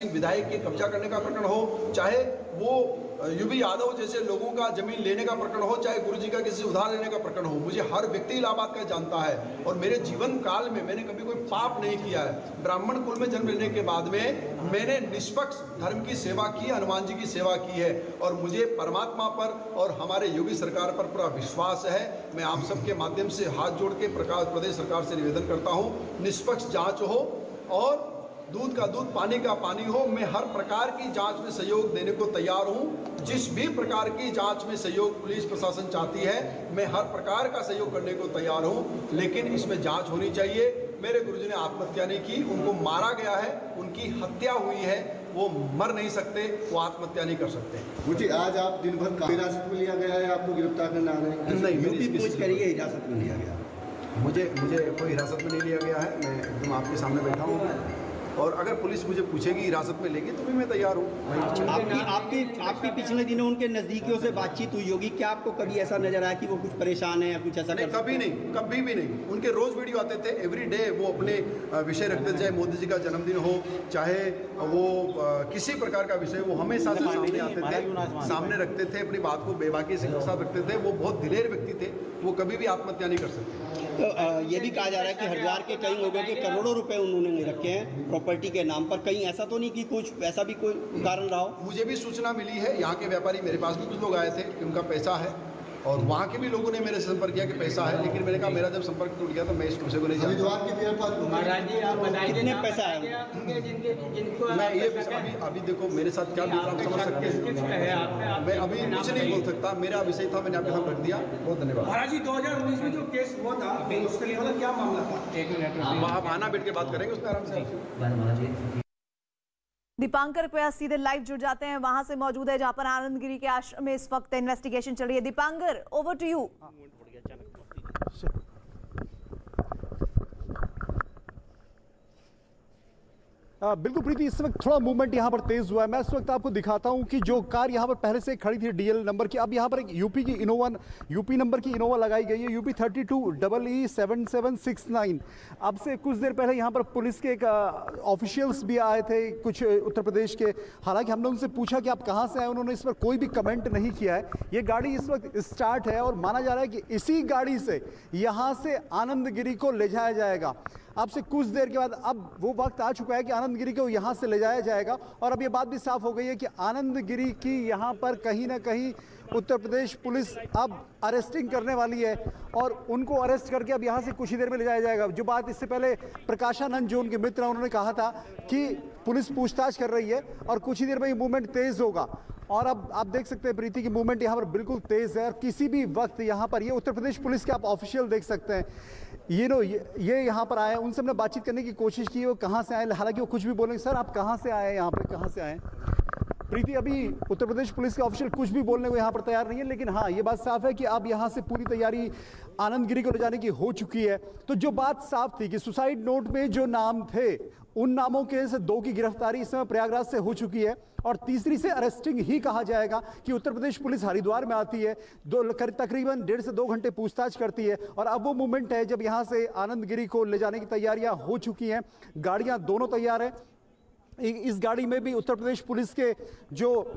विधायक के कब्जा करने का प्रकरण हो, चाहे वो यूपी यादव जैसे लोगों का जमीन लेने का प्रकरण हो, चाहे गुरुजी का किसी उधार लेने का प्रकरण हो, मुझे हर व्यक्ति इलाहाबाद का जानता है और मेरे जीवन काल में मैंने कभी कोई पाप नहीं किया है। ब्राह्मण कुल में जन्म लेने के बाद में मैंने निष्पक्ष धर्म की सेवा की, हनुमान जी की सेवा की है और मुझे परमात्मा पर और हमारे योगी सरकार पर पूरा विश्वास है। मैं आप सबके माध्यम से हाथ जोड़ के प्रदेश सरकार से निवेदन करता हूँ, निष्पक्ष जाँच हो और दूध का दूध पानी का पानी हो। मैं हर प्रकार की जांच में सहयोग देने को तैयार हूं। जिस भी प्रकार की जांच में सहयोग पुलिस प्रशासन चाहती है, मैं हर प्रकार का सहयोग करने को तैयार हूं, लेकिन इसमें जांच होनी चाहिए। मेरे गुरुजी ने आत्महत्या नहीं की, उनको मारा गया है, उनकी हत्या हुई है, वो मर नहीं सकते, वो आत्महत्या नहीं कर सकते। मुझे आज आप दिन भर हिरासत में लिया गया है, आपको गिरफ्तार करना आ रहे हैं? नहीं, मेरी पूछ करिए, हिरासत में लिया गया? मुझे कोई हिरासत में नहीं लिया गया है। मैं एकदम आपके सामने बैठा हूँ और अगर पुलिस मुझे पूछेगी हिरासत में लेगी तो भी मैं तैयार हूँ। आपकी पिछले दिनों उनके नज़दीकियों से बातचीत हुई होगी, क्या आपको कभी ऐसा नजर आया कि वो कुछ परेशान है या कुछ ऐसा? नहीं, कभी भी नहीं। उनके रोज वीडियो आते थे, एवरी डे वो अपने विषय रखते थे, चाहे मोदी जी का जन्मदिन हो, चाहे वो किसी प्रकार का विषय, वो हमेशा से सामने आते थे, सामने रखते थे, अपनी बात को बेबाकी से साथ रखते थे। वो बहुत दिलेर व्यक्ति थे, वो कभी भी आत्महत्या नहीं कर सकते। तो ये भी कहा जा रहा है कि हरिद्वार के कई लोगों के करोड़ों रुपए उन्होंने रखे हैं प्रॉपर्टी के नाम पर, कहीं ऐसा तो नहीं कि कुछ ऐसा भी कोई कारण रहा हो? मुझे भी सूचना मिली है, यहाँ के व्यापारी, मेरे पास भी कुछ लोग आए थे कि उनका पैसा है और वहाँ के भी लोगों ने मेरे से संपर्क किया कि पैसा है, लेकिन मैंने कहा मेरा जब संपर्क टूट गया तो मैं इस विषय को नहीं जानता। कितने पैसा है? मैं ये अभी देखो मेरे साथ क्या बीत रहा आप समझ सकते हैं, मैं अभी कुछ नहीं बोल सकता। मेरा विषय था, मैंने आपके साथ रख दिया। बहुत धन्यवाद। महाराज जी 2019 में जो केस हुआ था उसके लिए मतलब क्या मामला था? एक मिनट, आप आना बैठ के बात करेंगे उसमें आराम से। दीपांकर पे सीधे लाइव जुड़ जाते हैं, वहां से मौजूद है जहां पर आनंद गिरी के आश्रम में इस वक्त इन्वेस्टिगेशन चल रही है। Dipankar, over to you. बिल्कुल प्रीति, इस वक्त थोड़ा मूवमेंट यहाँ पर तेज हुआ है। मैं इस वक्त आपको दिखाता हूँ कि जो कार यहाँ पर पहले से खड़ी थी डीएल नंबर की, अब यहाँ पर एक यूपी नंबर की इनोवा लगाई गई है, यूपी 32EE7769। अब से कुछ देर पहले यहाँ पर पुलिस के एक ऑफिशियल्स भी आए थे, कुछ उत्तर प्रदेश के। हालांकि हमने उनसे पूछा कि आप कहाँ से आए, उन्होंने इस पर कोई भी कमेंट नहीं किया है। ये गाड़ी इस वक्त स्टार्ट है और माना जा रहा है कि इसी गाड़ी से यहाँ से आनंद गिरी को ले जाया जाएगा। अब से कुछ देर के बाद अब वो वक्त आ चुका है कि आनंद गिरी को यहाँ से ले जाया जाएगा और अब ये बात भी साफ हो गई है कि आनंद गिरी की यहाँ पर कहीं ना कहीं उत्तर प्रदेश पुलिस अब अरेस्टिंग करने वाली है और उनको अरेस्ट करके अब यहाँ से कुछ ही देर में ले जाया जाएगा। जो बात इससे पहले प्रकाशानंद जो उनके मित्र हैं उन्होंने कहा था कि पुलिस पूछताछ कर रही है और कुछ ही देर में ये मूवमेंट तेज होगा। और अब आप देख सकते हैं प्रीति की मूवमेंट यहाँ पर बिल्कुल तेज है और किसी भी वक्त यहाँ पर ये उत्तर प्रदेश पुलिस के आप ऑफिशियल देख सकते हैं, ये यहाँ पर आए। उनसे हमने बातचीत करने की कोशिश की, वो कहाँ से आए, हालांकि वो कुछ भी बोलेंगे। सर आप कहाँ से आए, यहाँ पे कहाँ से आए? प्रीति, अभी उत्तर प्रदेश पुलिस के ऑफिशियल कुछ भी बोलने को यहाँ पर तैयार नहीं है, लेकिन हाँ ये बात साफ है कि अब यहाँ से पूरी तैयारी आनंद गिरी को ले जाने की हो चुकी है। तो जो बात साफ थी कि सुसाइड नोट में जो नाम थे, उन नामों के से 2 की गिरफ्तारी इस समय प्रयागराज से हो चुकी है और तीसरी से अरेस्टिंग ही कहा जाएगा कि उत्तर प्रदेश पुलिस हरिद्वार में आती है, तकरीबन 1.5 से 2 घंटे पूछताछ करती है और अब वो मूवमेंट है जब यहाँ से आनंद गिरी को ले जाने की तैयारियां हो चुकी हैं। गाड़ियां दोनों तैयार हैं। इस गाड़ी में भी उत्तर प्रदेश पुलिस के जो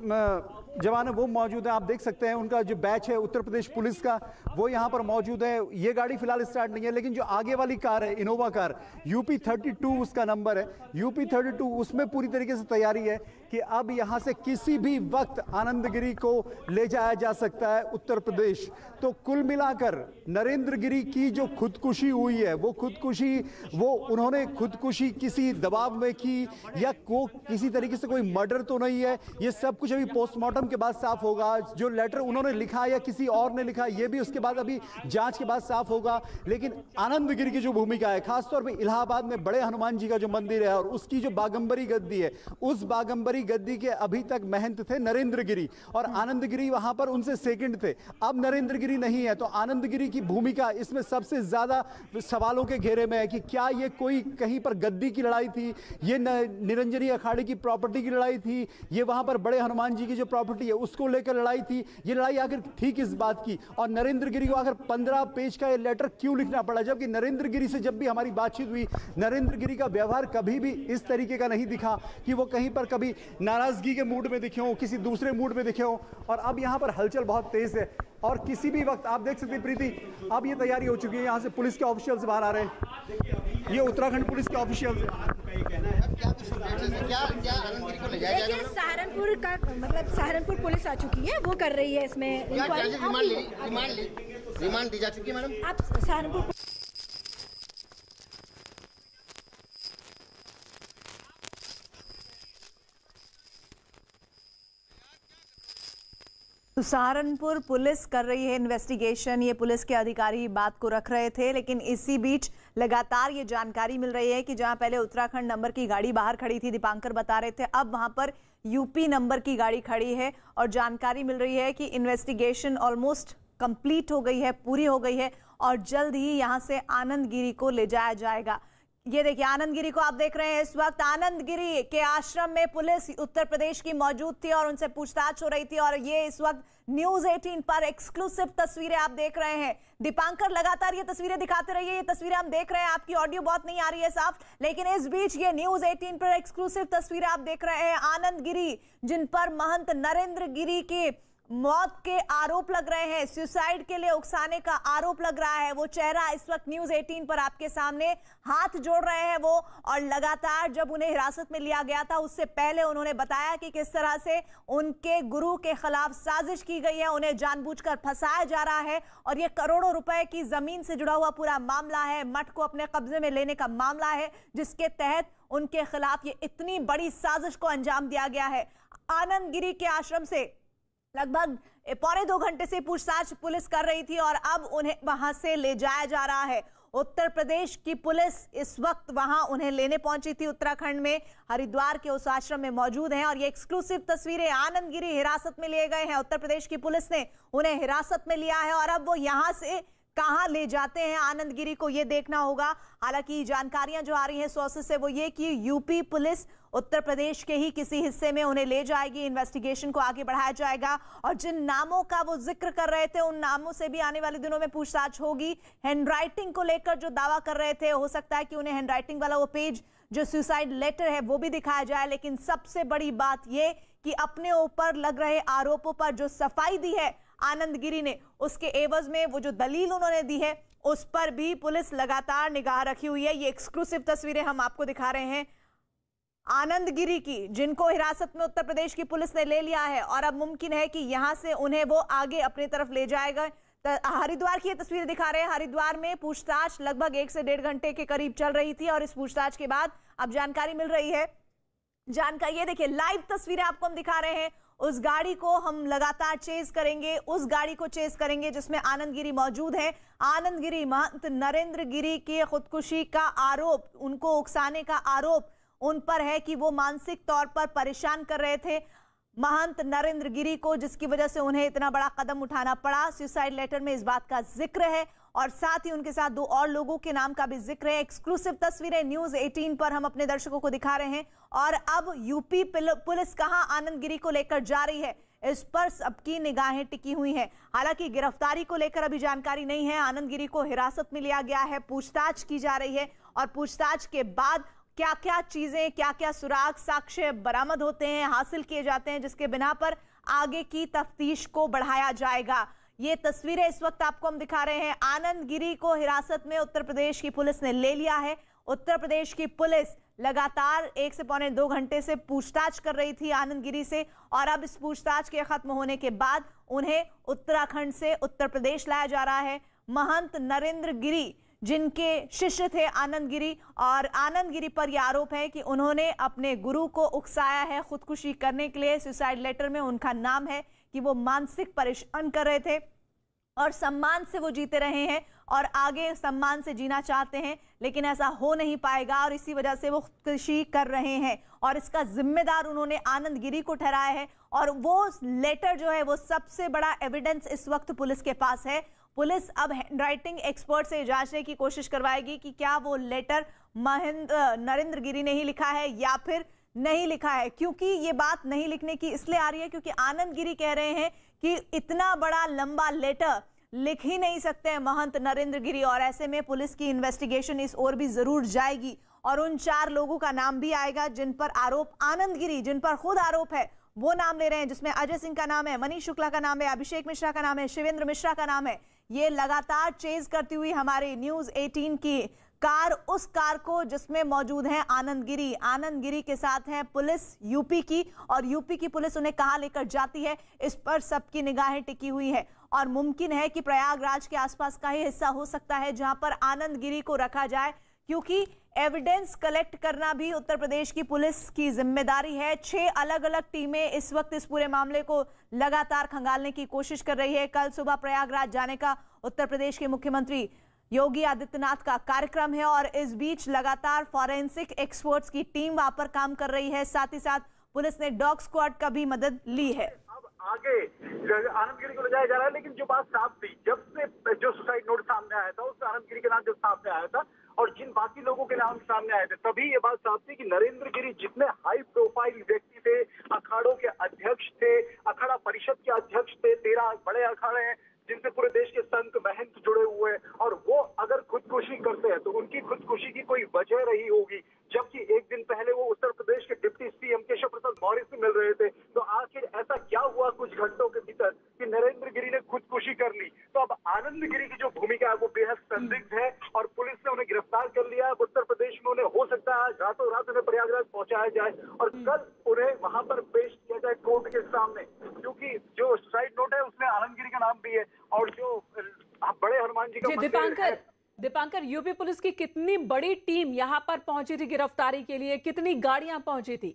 जवान है वो मौजूद हैं। आप देख सकते हैं उनका जो बैच है उत्तर प्रदेश पुलिस का वो यहाँ पर मौजूद है। ये गाड़ी फिलहाल स्टार्ट नहीं है, लेकिन जो आगे वाली कार है इनोवा कार, यूपी 32 उसका नंबर है, यूपी 32, उसमें पूरी तरीके से तैयारी है कि अब यहाँ से किसी भी वक्त आनंद गिरी को ले जाया जा सकता है उत्तर प्रदेश। तो कुल मिलाकर नरेंद्र गिरी की जो खुदकुशी हुई है वो उन्होंने खुदकुशी किसी दबाव में की या वो किसी तरीके से कोई मर्डर तो नहीं है, ये सब कुछ अभी पोस्टमार्टम के बाद साफ होगा। जो लेटर उन्होंने लिखा या किसी और ने लिखा ये भी उसके बाद अभी जांच के बाद साफ होगा। लेकिन आनंद गिरी की जो भूमिका है, खासतौर पे इलाहाबाद में बड़े हनुमान जी का जो मंदिर है और उसकी जो बागंबरी गद्दी है, उस बागंबरी गद्दी के अभी तक महंत थे नरेंद्र गिरी और आनंद गिरी वहां पर उनसे सेकंड थे। अब नरेंद्र गिरी नहीं है तो आनंद गिरी की भूमिका इसमें सबसे ज्यादा सवालों के घेरे में है कि क्या ये कोई कहीं पर गद्दी की लड़ाई थी, ये निरंजन गिरी अखाड़े की प्रॉपर्टी की लड़ाई थी, ये वहां पर बड़े हनुमान जी की जो प्रॉपर्टी है उसको लेकर लड़ाई थी। ये लड़ाई आखिर थी किस बात की, और नरेंद्र गिरी को आखिर 15 पेज का ये लेटर क्यों लिखना पड़ा? जबकि नरेंद्र गिरी से जब भी हमारी बातचीत हुई, नरेंद्र गिरी का व्यवहार कभी भी इस तरीके का नहीं दिखा कि वो कहीं पर कभी नाराजगी के मूड में दिखे हो, किसी दूसरे मूड में दिखे हो। और अब यहाँ पर हलचल बहुत तेज है और किसी भी वक्त आप देख सकते हैं प्रीति, अब ये तैयारी हो चुकी है, यहाँ से पुलिस के ऑफिशियल्स बाहर आ रहे हैं। ये उत्तराखंड पुलिस के ऑफिशियल्स देखिए सहारनपुर का मतलब सहारनपुर पुलिस आ चुकी है, वो कर रही है इसमें रिमांड दी जा चुकी है मैडम। आप सहारनपुर तो सहारनपुर पुलिस कर रही है इन्वेस्टिगेशन। ये पुलिस के अधिकारी बात को रख रहे थे, लेकिन इसी बीच लगातार ये जानकारी मिल रही है कि जहां पहले उत्तराखंड नंबर की गाड़ी बाहर खड़ी थी, दीपांकर बता रहे थे, अब वहां पर यूपी नंबर की गाड़ी खड़ी है। और जानकारी मिल रही है कि इन्वेस्टिगेशन ऑलमोस्ट कंप्लीट हो गई है, पूरी हो गई है और जल्द ही यहां से आनंद गिरी को ले जाया जाएगा। ये देखिए आनंद गिरी को आप देख रहे हैं। इस वक्त आनंद गिरी के आश्रम में पुलिस उत्तर प्रदेश की मौजूद थी और उनसे पूछताछ हो रही थी। और ये इस वक्त न्यूज 18 पर एक्सक्लूसिव तस्वीरें आप देख रहे हैं। दीपांकर लगातार ये तस्वीरें दिखाते रहिए, ये तस्वीरें हम देख रहे हैं। आपकी ऑडियो बहुत नहीं आ रही है साफ, लेकिन इस बीच ये न्यूज 18 पर एक्सक्लूसिव तस्वीरें आप देख रहे हैं। आनंद गिरी, जिन पर महंत नरेंद्र गिरी के मौत के आरोप लग रहे हैं, सुसाइड के लिए उकसाने का आरोप लग रहा है, वो चेहरा इस वक्त न्यूज 18 पर आपके सामने हाथ जोड़ रहे हैं वो। और लगातार जब उन्हें हिरासत में लिया गया था उससे पहले उन्होंने बताया कि किस तरह से उनके गुरु के खिलाफ साजिश की गई है, उन्हें जानबूझकर फंसाया जा रहा है। और ये करोड़ों रुपए की जमीन से जुड़ा हुआ पूरा मामला है, मठ को अपने कब्जे में लेने का मामला है, जिसके तहत उनके खिलाफ ये इतनी बड़ी साजिश को अंजाम दिया गया है। आनंद गिरी के आश्रम से लगभग 1.25 घंटे से पूछताछ पुलिस कर रही थी और अब उन्हें वहां से ले जाया जा रहा है। उत्तर प्रदेश की पुलिस इस वक्त वहां उन्हें लेने पहुंची थी। उत्तराखंड में हरिद्वार के उस आश्रम में मौजूद हैं और ये एक्सक्लूसिव तस्वीरें। आनंद गिरी हिरासत में लिए गए हैं, उत्तर प्रदेश की पुलिस ने उन्हें हिरासत में लिया है और अब वो यहां से कहां ले जाते हैं आनंद गिरी को ये देखना होगा। हालांकि जानकारियां जो आ रही हैं सोर्सेस से वो ये कि यूपी पुलिस उत्तर प्रदेश के ही किसी हिस्से में उन्हें ले जाएगी, इन्वेस्टिगेशन को आगे बढ़ाया जाएगा। और जिन नामों का वो जिक्र कर रहे थे उन नामों से भी आने वाले दिनों में पूछताछ होगी। हैंडराइटिंग को लेकर जो दावा कर रहे थे, हो सकता है कि उन्हें हैंडराइटिंग वाला वो पेज जो सुसाइड लेटर है वो भी दिखाया जाए। लेकिन सबसे बड़ी बात ये कि अपने ऊपर लग रहे आरोपों पर जो सफाई दी है आनंद गिरी ने, उसके एवज में वो जो दलील उन्होंने दी है उस पर भी पुलिस लगातार निगाह रखी हुई है। ये एक्सक्लूसिव तस्वीरें हम आपको दिखा रहे हैं आनंद गिरी की, जिनको हिरासत में उत्तर प्रदेश की पुलिस ने ले लिया है और अब मुमकिन है कि यहां से उन्हें वो आगे अपनी तरफ ले जाएगा। हरिद्वार की ये तस्वीर दिखा रहे हैं। हरिद्वार में पूछताछ लगभग 1 से 1.5 घंटे के करीब चल रही थी और इस पूछताछ के बाद अब जानकारी मिल रही है। जानकारी ये देखिए, लाइव तस्वीरें आपको हम दिखा रहे हैं। उस गाड़ी को हम लगातार चेज करेंगे, उस गाड़ी को चेज करेंगे जिसमें आनंद गिरी मौजूद है। आनंद गिरी, महंत नरेंद्र गिरी की खुदकुशी का आरोप, उनको उकसाने का आरोप उन पर है कि वो मानसिक तौर पर परेशान कर रहे थे महंत नरेंद्र गिरी को, जिसकी वजह से उन्हें इतना बड़ा कदम उठाना पड़ा। सुसाइड लेटर में इस बात का जिक्र है और साथ ही उनके साथ 2 और लोगों के नाम का भी जिक्र है। एक्सक्लूसिव तस्वीरें न्यूज 18 पर हम अपने दर्शकों को दिखा रहे हैं। और अब यूपी पुलिस कहां आनंद गिरी को लेकर जा रही है, इस पर सबकी निगाहें टिकी हुई हैं। हालांकि गिरफ्तारी को लेकर अभी जानकारी नहीं है। आनंद गिरी को हिरासत में लिया गया है, पूछताछ की जा रही है और पूछताछ के बाद क्या क्या चीजें, क्या क्या सुराग, साक्ष्य बरामद होते हैं, हासिल किए जाते हैं, जिसके बिना पर आगे की तफ्तीश को बढ़ाया जाएगा। ये तस्वीरें इस वक्त आपको हम दिखा रहे हैं। आनंद गिरी को हिरासत में उत्तर प्रदेश की पुलिस ने ले लिया है। उत्तर प्रदेश की पुलिस लगातार 1 से 1.25 घंटे से पूछताछ कर रही थी आनंद गिरी से और अब इस पूछताछ के खत्म होने के बाद उन्हें उत्तराखंड से उत्तर प्रदेश लाया जा रहा है। महंत नरेंद्र गिरी, जिनके शिष्य थे आनंद गिरी, और आनंद गिरी पर यह आरोप है कि उन्होंने अपने गुरु को उकसाया है खुदकुशी करने के लिए। सुसाइड लेटर में उनका नाम है कि वो मानसिक परेशान कर रहे थे और सम्मान से वो जीते रहे हैं और आगे सम्मान से जीना चाहते हैं, लेकिन ऐसा हो नहीं पाएगा और इसी वजह से वो खुदकुशी कर रहे हैं और इसका जिम्मेदार उन्होंने आनंद गिरी को ठहराया है। और वो लेटर जो है वो सबसे बड़ा एविडेंस इस वक्त पुलिस के पास है। पुलिस अब हैंडराइटिंग एक्सपर्ट से जांचने की कोशिश करवाएगी कि क्या वो लेटर नरेंद्र गिरी ने ही लिखा है या फिर नहीं लिखा है। क्योंकि ये बात नहीं लिखने की इसलिए आ रही है क्योंकि आनंद गिरी कह रहे हैं कि इतना बड़ा लंबा लेटर लिख ही नहीं सकते हैं महंत नरेंद्र गिरी, और ऐसे में पुलिस की इन्वेस्टिगेशन इस ओर भी जरूर जाएगी और उन 4 लोगों का नाम भी आएगा जिन पर आरोप, आनंद गिरी जिन पर खुद आरोप है वो नाम ले रहे हैं, जिसमें अजय सिंह का नाम है, मनीष शुक्ला का नाम है, अभिषेक मिश्रा का नाम है, शिवेंद्र मिश्रा का नाम है। ये लगातार चेज करती हुई हमारी न्यूज 18 की कार, उस कार को जिसमें मौजूद है आनंद गिरी, आनंद गिरी के साथ है पुलिस यूपी की, और यूपी की पुलिस उन्हें कहां लेकर जाती है इस पर सबकी निगाहें टिकी हुई है। और मुमकिन है कि प्रयागराज के आसपास का ही हिस्सा हो सकता है जहां पर आनंद गिरी को रखा जाए, क्योंकि एविडेंस कलेक्ट करना भी उत्तर प्रदेश की पुलिस की जिम्मेदारी है। 6 अलग अलग टीमें इस वक्त इस पूरे मामले को लगातार खंगालने की कोशिश कर रही है। कल सुबह प्रयागराज जाने का उत्तर प्रदेश के मुख्यमंत्री योगी आदित्यनाथ का कार्यक्रम है और इस बीच लगातार फॉरेंसिक एक्सपर्ट्स की टीम वहां पर काम कर रही है। साथ ही साथ पुलिस ने डॉग स्क्वाड का भी मदद ली है। अब आगे आनंद गिरी को ले जाया जा रहा है, लेकिन जो बात साफ थी जब से जो सुसाइड नोट सामने आया था, उस आनंद गिरी के नाम जब सामने आया था और जिन बाकी लोगों के नाम सामने आए थे, तभी ये बात साफ थी कि नरेंद्र गिरी जितने हाई प्रोफाइल व्यक्ति थे, अखाड़ों के अध्यक्ष थे, अखाड़ा परिषद के अध्यक्ष थे, 13 बड़े अखाड़े हैं जिनसे पूरे देश के संत महंत जुड़े हुए हैं, और वो अगर खुदकुशी करते हैं तो उनकी खुदकुशी की कोई वजह रही होगी। जबकि एक दिन पहले वो उत्तर प्रदेश के डिप्टी सीएम केशव प्रसाद मौर्य से मिल रहे थे, तो आखिर ऐसा क्या हुआ कुछ घंटों के भीतर कि नरेंद्र गिरी ने खुदकुशी कर ली। तो अब आनंद गिरी की जो भूमिका है वो बेहद संदिग्ध है और पुलिस ने उन्हें गिरफ्तार कर लिया है। उत्तर प्रदेश में उन्हें हो सकता है रातों रात उन्हें प्रयागराज पहुंचाया जाए और कल उन्हें वहां पर पेश किया जाए कोर्ट के सामने, क्योंकि जो सुसाइड नोट है उसमें आनंद गिरी का नाम भी है और जो बड़े हनुमान जी का दीपांकर, यूपी पुलिस की कितनी बड़ी टीम यहाँ पर पहुंची थी गिरफ्तारी के लिए, कितनी गाड़ियां पहुंची थी?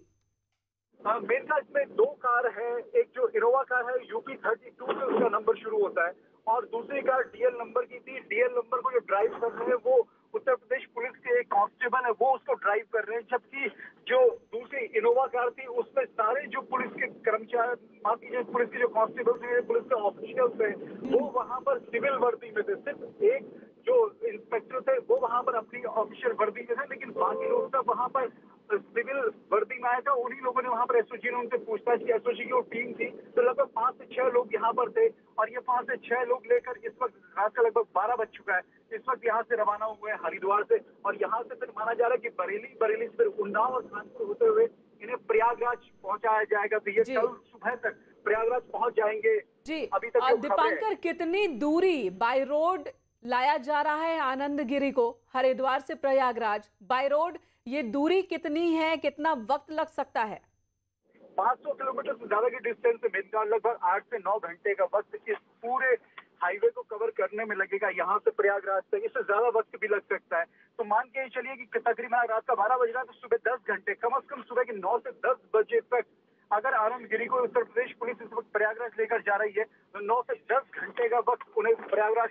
मेरे ख्याल में 2 कार है, एक जो इनोवा कार है यूपी 32 से उसका नंबर शुरू होता है और दूसरी कार डीएल नंबर की थी। डीएल नंबर को जो ड्राइव कर रहे हैं वो उत्तर प्रदेश पुलिस के एक कांस्टेबल है, वो उसको ड्राइव कर रहे हैं, जबकि जो दूसरी इनोवा कार थी उसमें सारे जो पुलिस के कर्मचारी, माफ कीजिए पुलिस के जो कांस्टेबल थे, पुलिस के ऑफिशियल्स थे, वो वहां पर सिविल वर्दी में थे। सिर्फ एक जो इंस्पेक्टर थे वो वहां पर अपनी ऑफिशियल वर्दी में थे, लेकिन बाकी लोग सब वहां पर सिविल वर्दी में आया था। उन्हीं लोगों ने वहां पर एसओजी ने उनसे पूछताछ की। एसओजी की वो टीम थी, तो लगभग 5 से 6 लोग यहाँ पर थे और ये 5 से 6 लोग लेकर इस वक्त रात का लगभग 12 बज चुका है, इस वक्त यहाँ से रवाना हुए हैं हरिद्वार से, और यहाँ से फिर माना जा रहा है कि बरेली से फिर उन्नाव और कानपुर होते हुए इन्हें प्रयागराज पहुंचाया जाएगा। तो ये कल सुबह तक प्रयागराज पहुंच जाएंगे। जी अभी तक दीपांकर, कितनी दूरी बाय रोड लाया जा रहा है आनंद गिरी को हरिद्वार से प्रयागराज? बाय रोड ये दूरी कितनी है, कितना वक्त लग सकता है? 500 किलोमीटर से ज्यादा की डिस्टेंस से मिलकर लगभग 8 से 9 घंटे का वक्त इस पूरे हाईवे को कवर करने में लगेगा यहाँ से प्रयागराज तक। इससे ज्यादा वक्त भी लग सकता है। तो मान के चलिए कि तकरीबन रात का 12 बज रहा है तो सुबह 10 घंटे, कम से कम सुबह के 9 से 10 बजे तक अगर आनंद गिरी को उत्तर प्रदेश पुलिस इस वक्त प्रयागराज लेकर जा रही है तो 9 से 10 घंटे का वक्त उन्हें प्रयागराज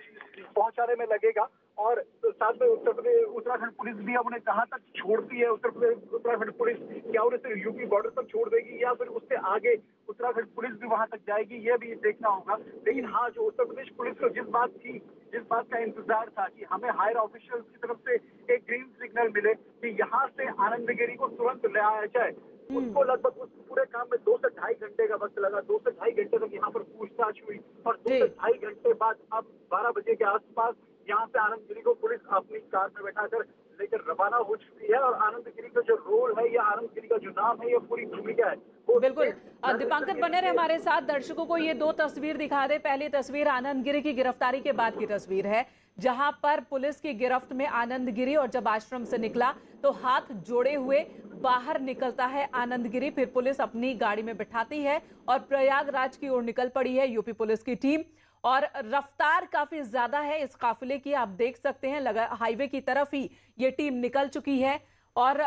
पहुंचाने में लगेगा। और साथ में उत्तराखंड पुलिस भी अब उन्हें कहां तक छोड़ती है, उत्तराखंड पुलिस क्या उन्हें सिर्फ यूपी बॉर्डर तक छोड़ देगी या फिर उससे आगे उत्तराखंड पुलिस भी वहां तक जाएगी, यह भी देखना होगा। लेकिन हाँ, जो उत्तर प्रदेश पुलिस को जिस बात का इंतजार था कि हमें हायर ऑफिशियल्स की तरफ से एक ग्रीन सिग्नल मिले कि यहाँ से आनंद गिरी को तुरंत ले आया जाए, उसको लगभग उस पूरे काम में 2 से ढाई घंटे का वक्त लगा। 2 से ढाई घंटे तक यहाँ पर पूछताछ हुई और 2 से ढाई घंटे बाद अब 12 बजे के आसपास यहाँ से आनंद गिरी को पुलिस अपनी कार में बैठाकर लेकर रवाना हो चुकी है। और आनंद गिरी का जो रोल है या आनंद गिरी का जो नाम है, ये पूरी भूमिका है। बिल्कुल दीपांकर, बने रहे हमारे साथ। दर्शकों को ये 2 तस्वीर दिखा दे। पहली तस्वीर आनंद गिरी की गिरफ्तारी के बाद की तस्वीर है, जहां पर पुलिस की गिरफ्त में आनंद गिरी, और जब आश्रम से निकला तो हाथ जोड़े हुए बाहर निकलता है आनंद गिरी। फिर पुलिस अपनी गाड़ी में बिठाती है और प्रयागराज की ओर निकल पड़ी है यूपी पुलिस की टीम। और रफ्तार काफी ज्यादा है इस काफिले की, आप देख सकते हैं हाईवे की तरफ ही ये टीम निकल चुकी है और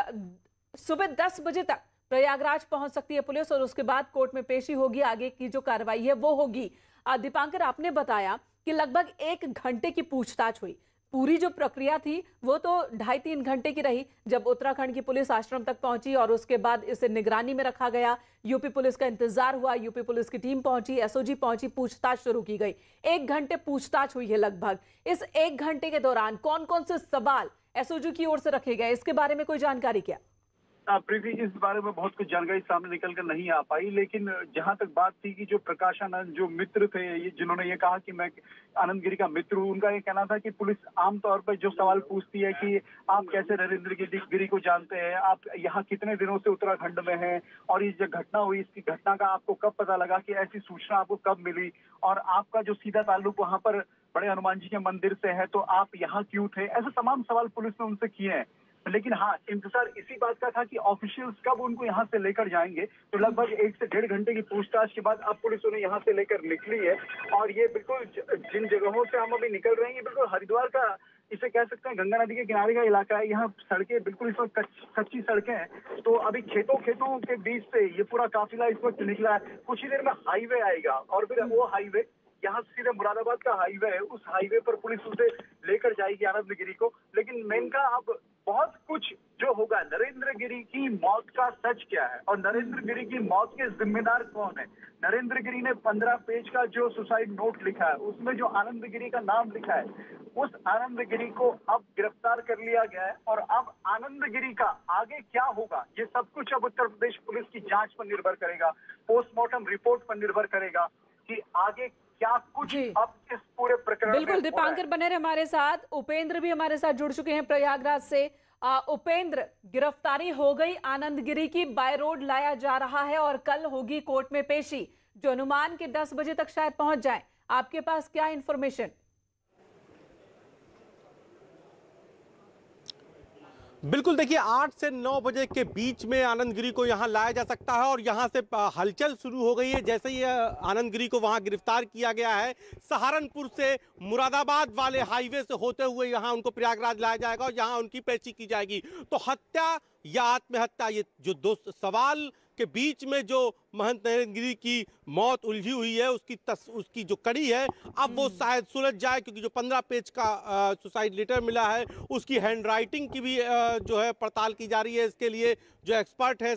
सुबह 10 बजे तक प्रयागराज पहुंच सकती है पुलिस और उसके बाद कोर्ट में पेशी होगी। आगे की जो कार्रवाई है वो होगी। दीपांकर, आपने बताया कि लगभग 1 घंटे की पूछताछ हुई। पूरी जो प्रक्रिया थी वो तो 2.5-3 घंटे की रही, जब उत्तराखंड की पुलिस आश्रम तक पहुंची और उसके बाद इसे निगरानी में रखा गया। यूपी पुलिस का इंतजार हुआ, यूपी पुलिस की टीम पहुंची, एसओजी पहुंची, पूछताछ शुरू की गई। 1 घंटे पूछताछ हुई है लगभग। इस 1 घंटे के दौरान कौन कौन से सवाल एसओजी की ओर से रखे गए, इसके बारे में कोई जानकारी क्या? प्रीति इस बारे में बहुत कुछ जानकारी सामने निकल कर नहीं आ पाई, लेकिन जहां तक बात थी कि जो प्रकाश आनंद जो मित्र थे, जिन्होंने ये कहा कि मैं आनंद गिरी का मित्र हूं, उनका ये कहना था कि पुलिस आमतौर पर जो सवाल पूछती है कि आप कैसे नरेंद्र गिरी को जानते हैं, आप यहाँ कितने दिनों से उत्तराखंड में हैं, और ये जो घटना हुई इसकी घटना का आपको कब पता लगा, कि ऐसी सूचना आपको कब मिली, और आपका जो सीधा ताल्लुक वहां पर बड़े हनुमान जी के मंदिर से है, तो आप यहाँ क्यों थे, ऐसे तमाम सवाल पुलिस ने उनसे किए हैं। लेकिन हाँ, इंतजार इसी बात का था कि ऑफिशियल्स कब उनको यहाँ से लेकर जाएंगे। तो लगभग 1 से 1.5 घंटे की पूछताछ के बाद अब पुलिस उन्हें यहाँ से लेकर निकली है, और ये बिल्कुल जिन जगहों से हम अभी निकल रहे हैं, ये बिल्कुल हरिद्वार का, इसे कह सकते हैं गंगा नदी के किनारे का इलाका है। यहाँ सड़कें बिल्कुल इस वक्त कच्ची सड़कें हैं, तो अभी खेतों के बीच से ये पूरा काफिला इस वक्त निकला है। कुछ ही देर में हाईवे आएगा, और फिर वो हाईवे यहाँ से सीधे मुरादाबाद का हाईवे है, उस हाईवे पर पुलिस उसे लेकर जाएगी आनंद गिरी को। लेकिन मेन का अब बहुत कुछ जो होगा, नरेंद्र गिरी की मौत का सच क्या है, और नरेंद्र गिरी की मौत के जिम्मेदार कौन है। नरेंद्र गिरी ने 15 पेज का जो सुसाइड नोट लिखा है, उसमें जो आनंद गिरी का नाम लिखा है, उस आनंद गिरी को अब गिरफ्तार कर लिया गया है, और अब आनंद गिरी का आगे क्या होगा, ये सब कुछ अब उत्तर प्रदेश पुलिस की जांच पर निर्भर करेगा, पोस्टमार्टम रिपोर्ट पर निर्भर करेगा कि आगे क्या कुछ अब इस पूरे प्रकरण। बिल्कुल, दीपांकर बने रहे हमारे साथ। उपेंद्र भी हमारे साथ जुड़ चुके हैं प्रयागराज से। उपेंद्र, गिरफ्तारी हो गई आनंद गिरी की, बाय रोड लाया जा रहा है और कल होगी कोर्ट में पेशी, जो अनुमान के 10 बजे तक शायद पहुंच जाए। आपके पास क्या इंफॉर्मेशन? बिल्कुल, देखिए 8 से 9 बजे के बीच में आनंद गिरी को यहाँ लाया जा सकता है, और यहाँ से हलचल शुरू हो गई है। जैसे ही आनंद गिरी को वहाँ गिरफ्तार किया गया है, सहारनपुर से मुरादाबाद वाले हाईवे से होते हुए यहाँ उनको प्रयागराज लाया जाएगा, और यहाँ उनकी पेशी की जाएगी। तो हत्या या आत्महत्या, ये जो दो सवाल के बीच में जो महंत नरेंद्र गिरी की मौत उलझी हुई है, उसकी जो कड़ी है, अब वो शायद सुलझ जाए, क्योंकि जो 15 पेज का सुसाइड लेटर मिला है, उसकी हैंड राइटिंग की भी जो है पड़ताल की जा रही है। इसके लिए जो एक्सपर्ट है,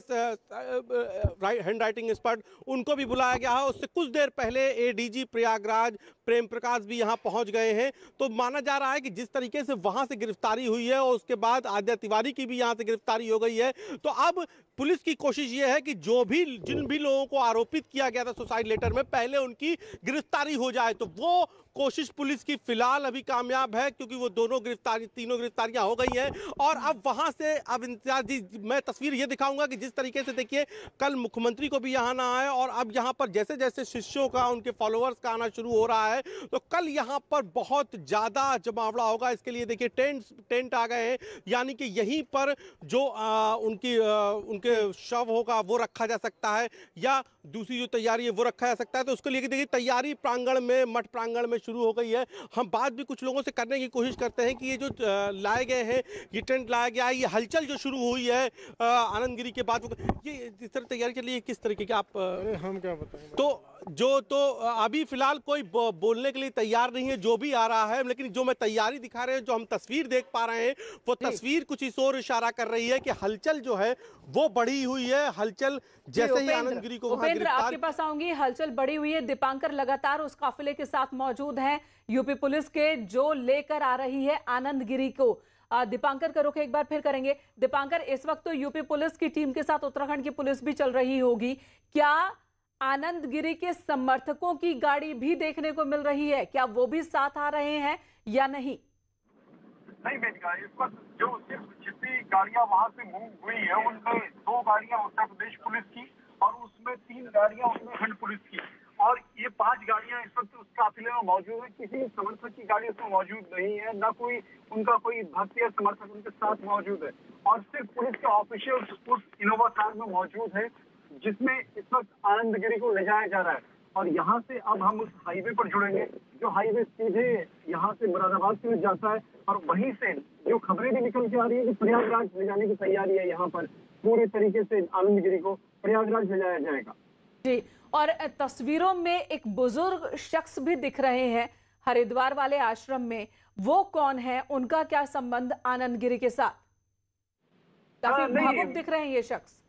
हैंड राइटिंग एक्सपर्ट, उनको भी बुलाया गया है। उससे कुछ देर पहले एडीजी प्रयागराज प्रेम प्रकाश भी यहाँ पहुँच गए हैं। तो माना जा रहा है कि जिस तरीके से वहाँ से गिरफ्तारी हुई है, और उसके बाद आद्या तिवारी की भी यहाँ से गिरफ्तारी हो गई है, तो अब पुलिस की कोशिश ये है कि जिन भी लोगों को आरोपित किया गया था सुसाइड लेटर में, पहले उनकी गिरफ्तारी हो जाए। तो वो कोशिश पुलिस की फिलहाल अभी कामयाब है, क्योंकि वो तीनों गिरफ्तारियां हो गई हैं। और अब वहां से अब इंतजार जी, मैं तस्वीर ये दिखाऊंगा कि जिस तरीके से देखिए कल मुख्यमंत्री को भी यहाँ ना आए, और अब यहाँ पर जैसे जैसे शिष्यों का, उनके फॉलोअर्स का आना शुरू हो रहा है, तो कल यहाँ पर बहुत ज्यादा जमावड़ा होगा। इसके लिए देखिए टेंट आ गए हैं, यानी कि यहीं पर जो उनके शव होगा वो रखा जा सकता है, या दूसरी जो तैयारी है वो रखा जा सकता है। तो उसके लिए देखिए तैयारी प्रांगण में, मठ प्रांगण में शुरू हो गई है। हम बात भी कुछ लोगों से करने की कोशिश करते हैं कि ये जो लाए गए हैं, ये टेंट लाया गया है, ये हलचल जो शुरू हुई है आनंद गिरी के बाद, ये इस तरह तैयारी के लिए किस तरीके के आप हम क्या बताएं। तो अभी फिलहाल कोई बोलने के लिए तैयार नहीं है जो भी आ रहा है, लेकिन जो मैं तैयारी दिखा रहे हैं, जो हम तस्वीर देख पा रहे हैं, वो तस्वीर कुछ इस ओर इशारा कर रही है कि हलचल जो है वो बढ़ी हुई है। हलचल जैसे ही आनंद गिरी को वहां गिरफ्तार, आपके पास आऊंगी, हलचल बढ़ी हुई है। दीपांकर लगातार उस काफिले के साथ मौजूद हैं, यूपी पुलिस के, जो लेकर आ रही है आनंद गिरी को। दीपांकर का रुख एक बार फिर करेंगे। दीपांकर, इस वक्त तो यूपी पुलिस की टीम के साथ उत्तराखंड की पुलिस भी चल रही होगी, क्या आनंद गिरी के समर्थकों की गाड़ी भी देखने को मिल रही है? क्या वो भी साथ आ रहे हैं या नहीं? नहीं मेनका, इस वक्त जो जितनी गाड़ियां वहां से मूव हुई है, उनमें 2 गाड़ियां उत्तर प्रदेश पुलिस की, और उसमें 3 गाड़ियां उत्तराखंड पुलिस की, और ये 5 गाड़ियां इस वक्त उस काफिले में मौजूद है। किसी समर्थक की गाड़ी उसमें मौजूद नहीं है, ना कोई उनका कोई भक्त या समर्थक उनके साथ मौजूद है, और सिर्फ पुलिस के ऑफिशियल्स उस इनोवा कार में मौजूद है, जिसमें इस वक्त आनंद गिरी को ले जाया जा रहा है। और यहाँ से अब हम उस हाईवे पर जुड़ेंगे, जो हाईवे सीधे यहाँ से मुरादाबाद की ओर जाता है, और वहीं से जो खबरें भी निकल के आ रही है कि प्रयागराज ले जाने की तैयारी है। यहाँ पर पूरे तरीके से आनंद गिरी को प्रयागराज ले जाया जाएगा जी। और तस्वीरों में एक बुजुर्ग शख्स भी दिख रहे हैं हरिद्वार वाले आश्रम में, वो कौन है, उनका क्या संबंध आनंद गिरी के साथ? काफी भावुक दिख रहे हैं ये शख्स।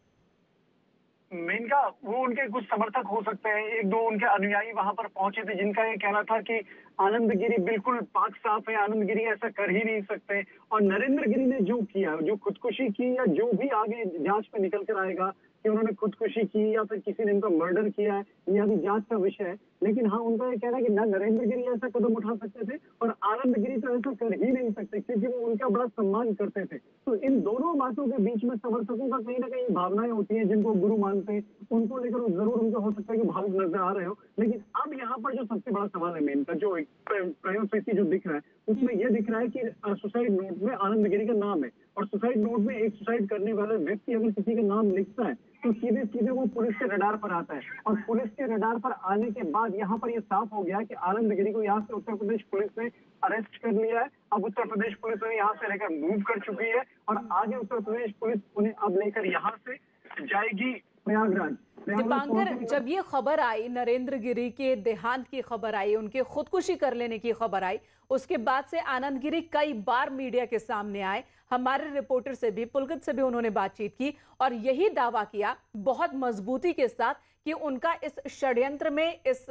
मेनका वो उनके कुछ समर्थक हो सकते हैं, एक दो उनके अनुयायी वहां पर पहुंचे थे जिनका ये कहना था कि आनंद गिरी बिल्कुल पाक साफ है, आनंद गिरी ऐसा कर ही नहीं सकते। और नरेंद्र गिरी ने जो किया, जो खुदकुशी की या जो भी आगे जांच में निकल कर आएगा कि उन्होंने खुदकुशी की या फिर किसी ने इनको मर्डर किया है, ये अभी जांच का विषय है। लेकिन हाँ, उनका ये कहना है कि ना नरेंद्र गिरी ऐसा कदम उठा सकते थे और आनंद गिरी तो ऐसा कर ही नहीं सकते, क्योंकि वो उनका बड़ा सम्मान करते थे। तो इन दोनों बातों के बीच में समर्थकों का कहीं ना कहीं भावनाएं होती हैं, जिनको गुरु मानते हैं उनको लेकर जरूर उनको हो सकता है कि भावुक नजर आ रहे हो। लेकिन अब यहाँ पर जो सबसे बड़ा सवाल है मेन का, जो एक प्रायोरिटी जो दिख रहा है उसमें यह दिख रहा है कि सुसाइड नोट में आनंद गिरी का नाम है, और सुसाइड नोट में एक सुसाइड करने वाला व्यक्ति अगर किसी का नाम लिखता है तो सीधे सीधे वो पुलिस के रडार पर आता है। और पुलिस के रडार पर आने के बाद यहाँ पर ये साफ हो गया कि आनंद गिरी को यहाँ से उत्तर प्रदेश पुलिस ने अरेस्ट कर लिया है। अब उत्तर प्रदेश पुलिस ने यहाँ से लेकर मूव कर चुकी है और आगे उत्तर प्रदेश पुलिस उन्हें अब लेकर यहाँ से जाएगी प्रयागराज। दीपांकर, जब ये खबर आई, नरेंद्र गिरी के देहांत की खबर आई, उनके खुदकुशी कर लेने की खबर आई, उसके बाद से आनंद गिरी कई बार मीडिया के सामने आए। हमारे रिपोर्टर से भी, पुलकित से भी उन्होंने बातचीत की और यही दावा किया बहुत मजबूती के साथ कि उनका इस षड्यंत्र में, इस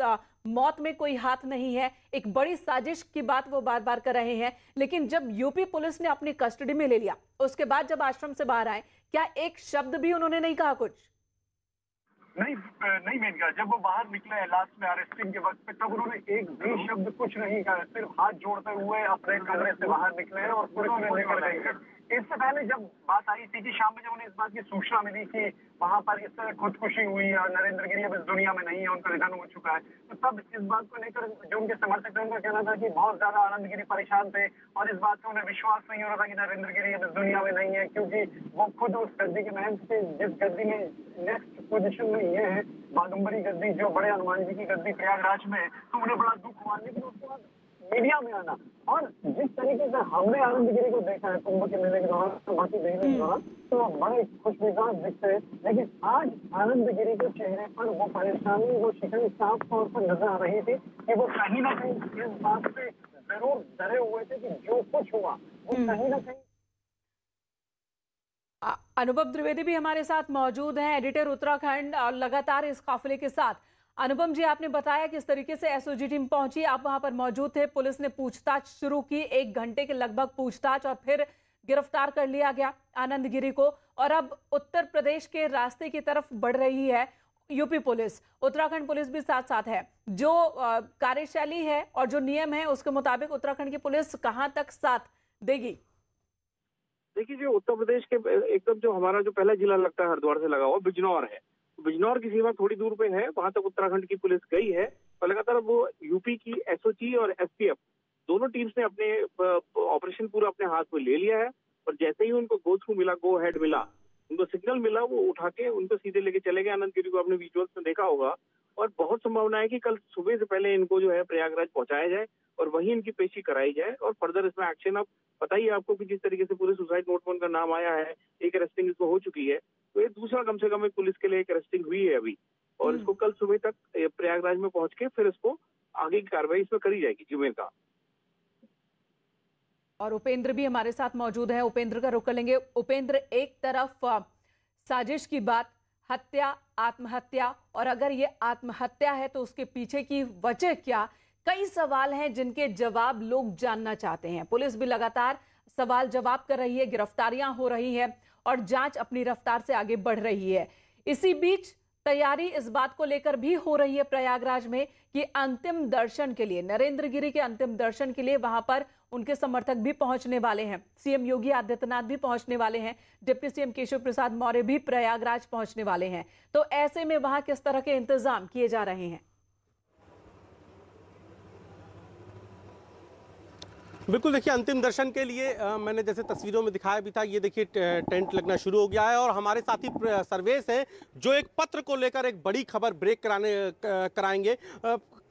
मौत में कोई हाथ नहीं है। एक बड़ी साजिश की बात वो बार बार कर रहे हैं। लेकिन जब यूपी पुलिस ने अपनी कस्टडी में ले लिया, उसके बाद जब आश्रम से बाहर आए, क्या एक शब्द भी उन्होंने नहीं कहा कुछ? नहीं मेनका, जब वो बाहर निकले लास्ट में अरेस्टिंग के वक्त पे, तब उन्होंने एक भी शब्द कुछ नहीं कहा, सिर्फ हाथ जोड़ते हुए अपने कमरे से बाहर निकले और पुलिस ने लेकर गए। इससे पहले जब बात आई थी कि शाम में जब उन्हें इस बात की सूचना मिली कि वहां पर इस तरह खुदकुशी हुई और नरेंद्र गिरी अब इस दुनिया में नहीं है, उनका निधन हो चुका है, तो तब इस बात को लेकर जो उनके समर्थक थे उनका कहना था कि बहुत ज्यादा आनंद गिरी परेशान थे और इस बात से उन्हें विश्वास नहीं हो रहा था कि नरेंद्र गिरी अब इस दुनिया में नहीं है, क्योंकि वो खुद उस गद्दी के महंत थे जिस गद्दी में नेक्स्ट पोजीशन में ये है बागम्बरी गद्दी, जो बड़े हनुमान जी की गद्दी प्रयागराज में है। तो उन्हें बड़ा दुख हुआ। लेकिन उसके बाद मीडिया में आना और जिस तरीके से हमने आनंद गिरी को देखा है कुंभ के मेले के दौरान, बाकी देखने के दौरान, तो बड़े खुशमिजाज दिखते हैं। लेकिन आज आनंद गिरी के चेहरे पर वो परेशानी, वो शिकन साफ तौर पर नजर आ रही थी कि वो कहीं ना कहीं इस बात से जरूर डरे हुए थे कि जो कुछ हुआ वो कहीं ना कहीं। अनुभव द्विवेदी भी हमारे साथ मौजूद हैं, एडिटर उत्तराखंड, और लगातार इस काफिले के साथ। अनुपम जी, आपने बताया किस तरीके से एसओजी टीम पहुंची, आप वहां पर मौजूद थे, पुलिस ने पूछताछ शुरू की, 1 घंटे के लगभग पूछताछ और फिर गिरफ्तार कर लिया गया आनंद गिरी को। और अब उत्तर प्रदेश के रास्ते की तरफ बढ़ रही है यूपी पुलिस, उत्तराखंड पुलिस भी साथ साथ है। जो कार्यशैली है और जो नियम है उसके मुताबिक उत्तराखंड की पुलिस कहां तक साथ देगी? देखिए, जो उत्तर प्रदेश के एकदम जो हमारा जो पहला जिला लगता है हरिद्वार से लगा हुआ बिजनौर है, बिजनौर की सीमा थोड़ी दूर पे है, वहां तक उत्तराखंड की पुलिस गई है और लगातार वो यूपी की एसओजी और एसटीएफ दोनों टीम्स ने अपने ऑपरेशन पूरा अपने हाथ में ले लिया है। और जैसे ही उनको गो थ्रू मिला, गो हेड मिला, उनको सिग्नल मिला, वो उठा के उनको सीधे लेके चले गए। आनंद गिरी को आपने विजुअल्स में देखा होगा और बहुत संभावना है कि कल सुबह से पहले इनको जो है प्रयागराज पहुंचाया जाए और वहीं इनकी पेशी कराई जाए और फर्दर इसमें एक्शन। अब बताइए आपको कि जिस तरीके से पूरे सुसाइड नोट में उनका नाम आया है, एक अरेस्टिंग इसको हो चुकी है, तो ये दूसरा कम से कम एक पुलिस के लिए एक अरेस्टिंग हुई है अभी, और इसको कल सुबह तक प्रयागराज में पहुंच के फिर इसको आगे की कार्रवाई इसमें करी जाएगी जुमेर का। और उपेंद्र भी हमारे साथ मौजूद है, उपेंद्र का रुख कर लेंगे। उपेंद्र, एक तरफ साजिश की बात, हत्या, आत्महत्या, और अगर ये आत्महत्या है तो उसके पीछे की वजह क्या? कई सवाल हैं जिनके जवाब लोग जानना चाहते हैं। पुलिस भी लगातार सवाल जवाब कर रही है, गिरफ्तारियां हो रही है और जांच अपनी रफ्तार से आगे बढ़ रही है। इसी बीच तैयारी इस बात को लेकर भी हो रही है प्रयागराज में कि अंतिम दर्शन के लिए, नरेंद्र गिरी के अंतिम दर्शन के लिए वहां पर उनके समर्थक भी पहुंचने वाले हैं। सीएम योगी आदित्यनाथ भी पहुंचने वाले हैं, डिप्टी सीएम केशव प्रसाद मौर्य भी प्रयागराज पहुंचने वाले हैं। तो ऐसे में वहां किस तरह के इंतजाम किए जा रहे हैं? बिल्कुल, देखिए अंतिम दर्शन के लिए मैंने जैसे तस्वीरों में दिखाया भी था, ये देखिए टेंट लगना शुरू हो गया है और हमारे साथी सर्वेश हैं जो एक पत्र को लेकर एक बड़ी खबर ब्रेक कराएंगे।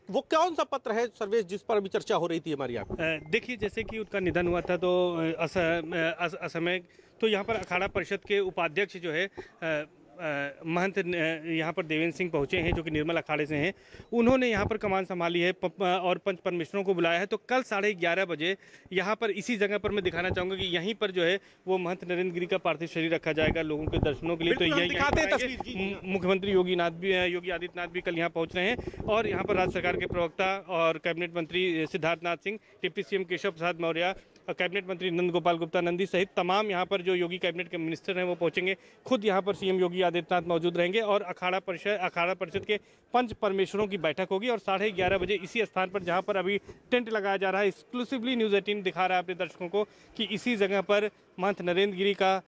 वो कौन सा पत्र है सर्वेश जिस पर अभी चर्चा हो रही थी हमारी? आप देखिए, जैसे कि उनका निधन हुआ था तो असमय तो यहाँ पर अखाड़ा परिषद के उपाध्यक्ष जो है महंत यहाँ पर देवेंद्र सिंह पहुँचे हैं, जो कि निर्मल अखाड़े से हैं। उन्होंने यहाँ पर कमान संभाली है और पंच परमेश्वरों को बुलाया है। तो कल 11:30 बजे यहाँ पर इसी जगह पर मैं दिखाना चाहूँगा कि यहीं पर जो है वो महंत नरेंद्र गिरी का पार्थिव शरीर रखा जाएगा लोगों के दर्शनों के लिए। तो यही दिखाते हैं तस्वीर। मुख्यमंत्री योगी आदित्यनाथ भी कल यहाँ पहुँच रहे हैं और यहाँ पर राज्य सरकार के प्रवक्ता और कैबिनेट मंत्री Siddharthnath Singh, deputy CM Keshav Prasad Maurya, cabinet मंत्री नंद गोपाल गुप्ता नंदी सहित तमाम यहाँ पर जो योगी कैबिनेट के मिनिस्टर हैं वो पहुंचेंगे। खुद यहाँ पर सीएम योगी आदित्यनाथ मौजूद रहेंगे और अखाड़ा परिषद के पंच परमेश्वरों की बैठक होगी और 11:30 बजे इसी स्थान पर जहाँ पर अभी टेंट लगाया जा रहा है, एक्सक्लूसिवली न्यूज़ 18 दिखा रहा है अपने दर्शकों को कि इसी जगह पर महंत नरेंद्र गिरी का